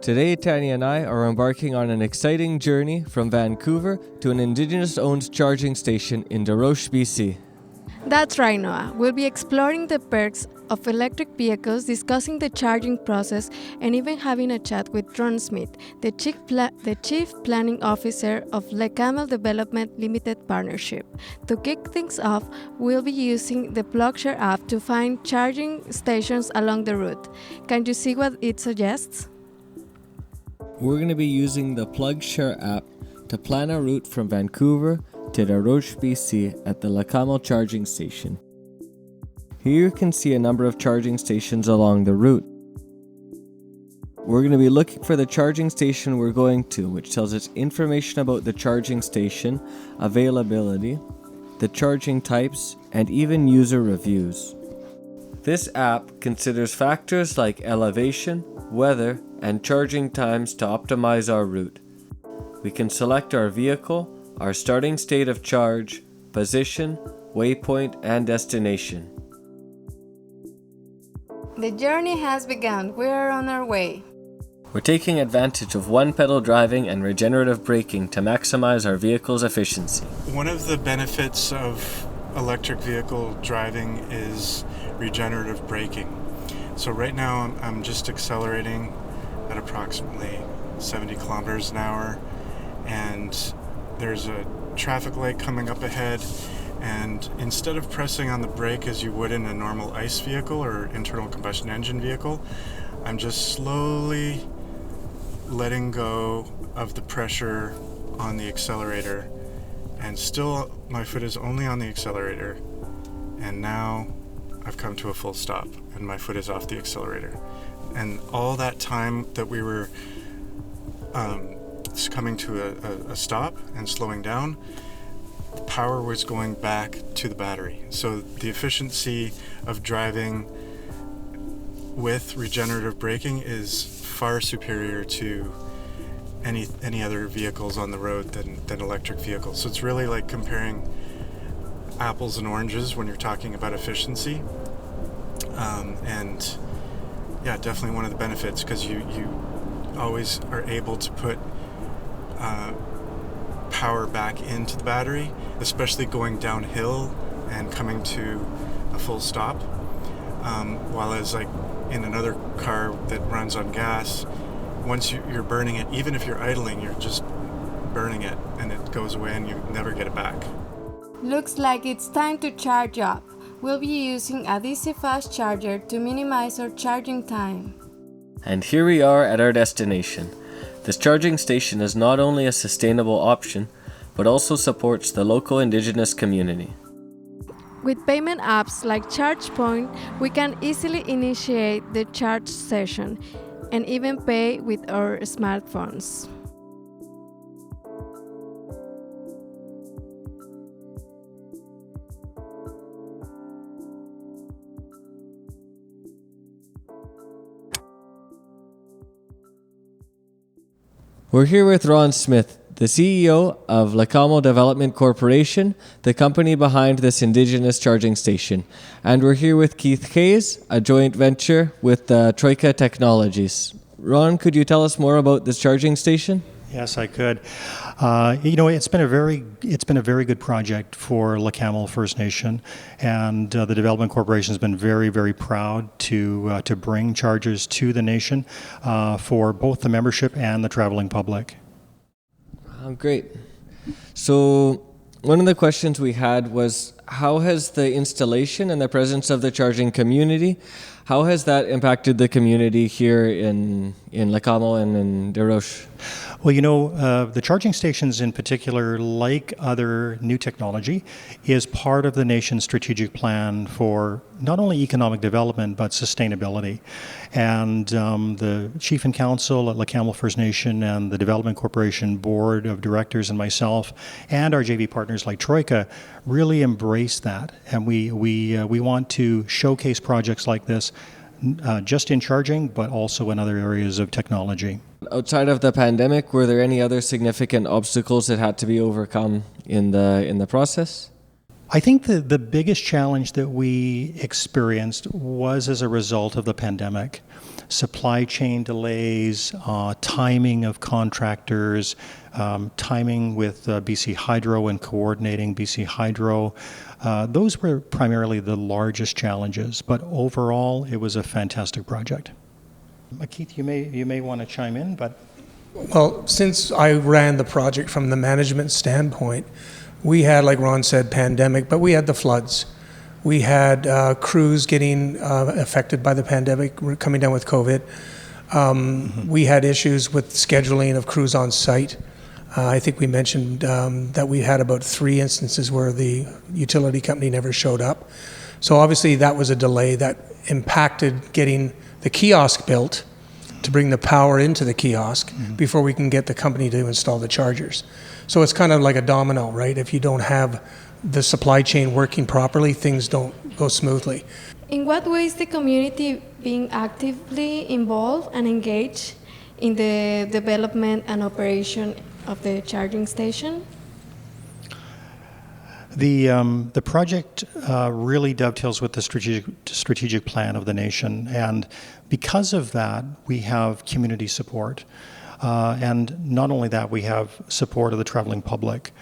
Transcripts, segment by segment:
Today, Tanya and I are embarking on an exciting journey from Vancouver to an Indigenous-owned charging station in Deroche, BC. That's right, Noah. We'll be exploring the perks of electric vehicles, discussing the charging process, and even having a chat with Ron Smith, the Chief Planning Officer of Leq'á Development Limited Partnership. To kick things off, we'll be using the PlugShare app to find charging stations along the route. Can you see what it suggests? We're going to be using the PlugShare app to plan a route from Vancouver to Deroche, BC at the Leq'á charging station. Here you can see a number of charging stations along the route. We're going to be looking for the charging station we're going to, which tells us information about the charging station, availability, the charging types, and even user reviews. This app considers factors like elevation, weather, and charging times to optimize our route. We can select our vehicle, our starting state of charge, position, waypoint, and destination. The journey has begun. We're on our way. We're taking advantage of one-pedal driving and regenerative braking to maximize our vehicle's efficiency. One of the benefits of electric vehicle driving is regenerative braking. So right now I'm just accelerating at approximately 70 kilometers an hour, and there's a traffic light coming up ahead, and instead of pressing on the brake as you would in a normal ICE vehicle or internal combustion engine vehicle, I'm just slowly letting go of the pressure on the accelerator, and still my foot is only on the accelerator, and now I've come to a full stop and my foot is off the accelerator. And all that time that we were coming to a stop and slowing down, the power was going back to the battery. So the efficiency of driving with regenerative braking is far superior to any other vehicles on the road than electric vehicles. So it's really like comparing apples and oranges when you're talking about efficiency. And yeah, definitely one of the benefits, because you always are able to put power back into the battery, especially going downhill and coming to a full stop. While as like in another car that runs on gas, once you're burning it, even if you're idling, you're just burning it and it goes away and you never get it back. Looks like it's time to charge up. We'll be using a DC fast charger to minimize our charging time. And here we are at our destination. This charging station is not only a sustainable option, but also supports the local Indigenous community. With payment apps like ChargePoint, we can easily initiate the charge session and even pay with our smartphones. We're here with Ron Smith, the CEO of Leq'á Development Corporation, the company behind this Indigenous charging station. And we're here with Keith Hayes, a joint venture with Troika Technologies. Ron, could you tell us more about this charging station? Yes, I could. It's been a very good project for Leq'á First Nation, and the Development Corporation has been very, very proud to bring chargers to the nation for both the membership and the traveling public. Oh, great. So one of the questions we had was, how has the installation and the presence of the charging community, how has that impacted the community here in Leq'á and in Deroche? Well, the charging stations in particular, like other new technology, is part of the nation's strategic plan for not only economic development, but sustainability. And the Chief and Council at Leq'á First Nation and the Development Corporation Board of Directors and myself and our JV partners like Troika really embrace that. And we want to showcase projects like this just in charging, but also in other areas of technology. Outside of the pandemic, were there any other significant obstacles that had to be overcome in the process? I think the biggest challenge that we experienced was as a result of the pandemic. supply chain delays, timing of contractors, timing with BC Hydro and coordinating BC Hydro. Those were primarily the largest challenges, but overall it was a fantastic project. Keith, you may want to chime in, but... Well, since I ran the project from the management standpoint, we had, like Ron said, pandemic, but we had the floods. We had crews getting affected by the pandemic, coming down with COVID. We had issues with scheduling of crews on site. I think we mentioned that we had about 3 instances where the utility company never showed up. So obviously that was a delay that impacted getting the kiosk built to bring the power into the kiosk before we can get the company to install the chargers. So it's kind of like a domino, right? If you don't have the supply chain working properly, things don't go smoothly. In what way is the community being actively involved and engaged in the development and operation of the charging station? The project really dovetails with the strategic plan of the nation, and because of that, we have community support, and not only that, we have support of the traveling public.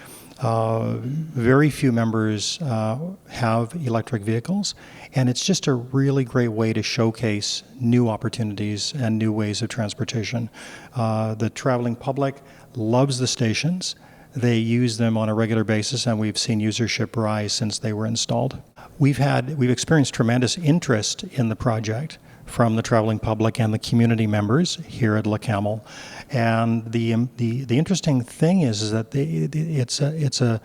Very few members have electric vehicles, and it's just a really great way to showcase new opportunities and new ways of transportation. The traveling public loves the stations. They use them on a regular basis, and we've seen usership rise since they were installed. We've experienced tremendous interest in the project from the traveling public and the community members here at Leq'á. And the interesting thing is that it's a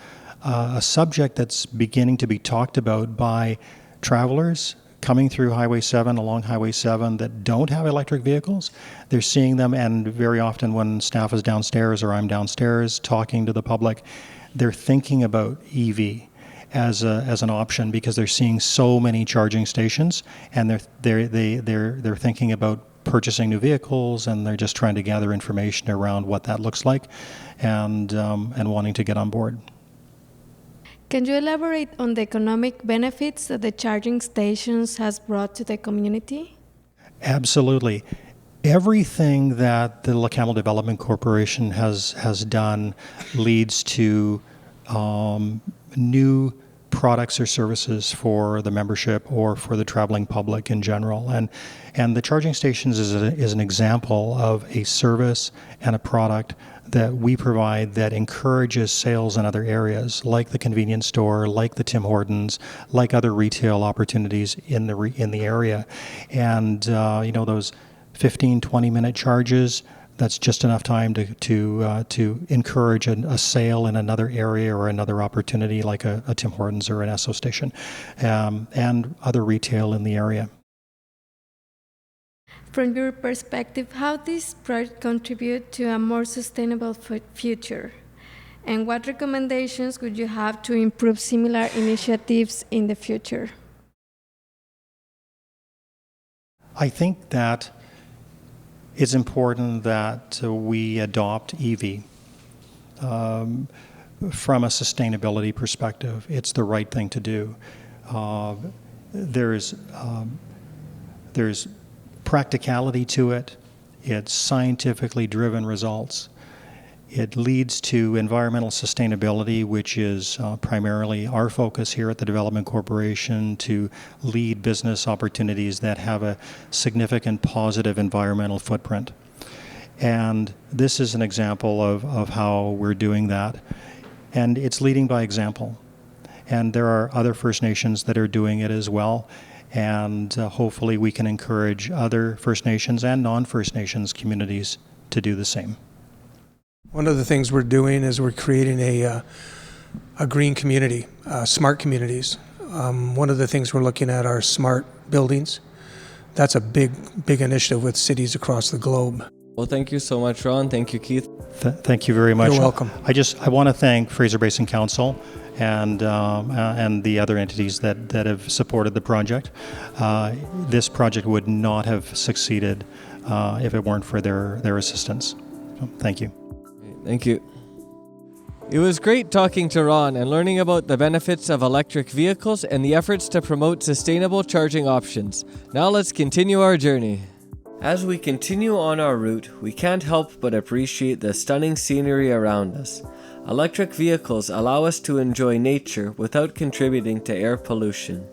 subject that's beginning to be talked about by travelers coming through Highway 7, along Highway 7, that don't have electric vehicles. They're seeing them, and very often when staff is downstairs or I'm downstairs talking to the public, they're thinking about EV as an option because they're seeing so many charging stations, and they're thinking about purchasing new vehicles, and they're just trying to gather information around what that looks like, and wanting to get on board. Can you elaborate on the economic benefits that the charging stations has brought to the community? Absolutely. Everything that the Leq'á Development Corporation has done leads to new products or services for the membership or for the traveling public in general. And the charging stations is an example of a service and a product that we provide that encourages sales in other areas, like the convenience store, like the Tim Hortons, like other retail opportunities in the area. And those 15, 20-minute charges, that's just enough time to encourage a sale in another area or another opportunity, like a Tim Hortons or an Esso station, and other retail in the area. From your perspective, how this project contribute to a more sustainable future? And what recommendations would you have to improve similar initiatives in the future? I think that it's important that we adopt EV. From a sustainability perspective, it's the right thing to do. There's practicality to it. It's scientifically driven results. It leads to environmental sustainability, which is primarily our focus here at the Development Corporation, to lead business opportunities that have a significant positive environmental footprint. And this is an example of how we're doing that. And it's leading by example. And there are other First Nations that are doing it as well. And hopefully we can encourage other First Nations and non-First Nations communities to do the same. One of the things we're doing is we're creating a green community, smart communities. One of the things we're looking at are smart buildings. That's a big initiative with cities across the globe. Well, thank you so much, Ron. Thank you, Keith. Thank you very much. You're welcome. I want to thank Fraser Basin Council and the other entities that have supported the project. This project would not have succeeded if it weren't for their assistance. So, thank you. Thank you. It was great talking to Ron and learning about the benefits of electric vehicles and the efforts to promote sustainable charging options. Now let's continue our journey. As we continue on our route, we can't help but appreciate the stunning scenery around us. Electric vehicles allow us to enjoy nature without contributing to air pollution.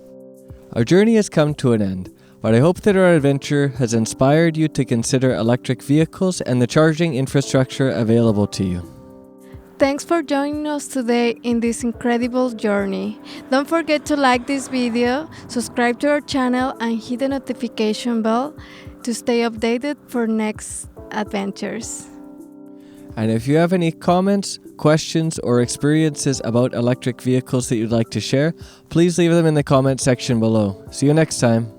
Our journey has come to an end, but I hope that our adventure has inspired you to consider electric vehicles and the charging infrastructure available to you. Thanks for joining us today in this incredible journey. Don't forget to like this video, subscribe to our channel, and hit the notification bell to stay updated for next adventures. And if you have any comments, questions, or experiences about electric vehicles that you'd like to share, please leave them in the comment section below. See you next time.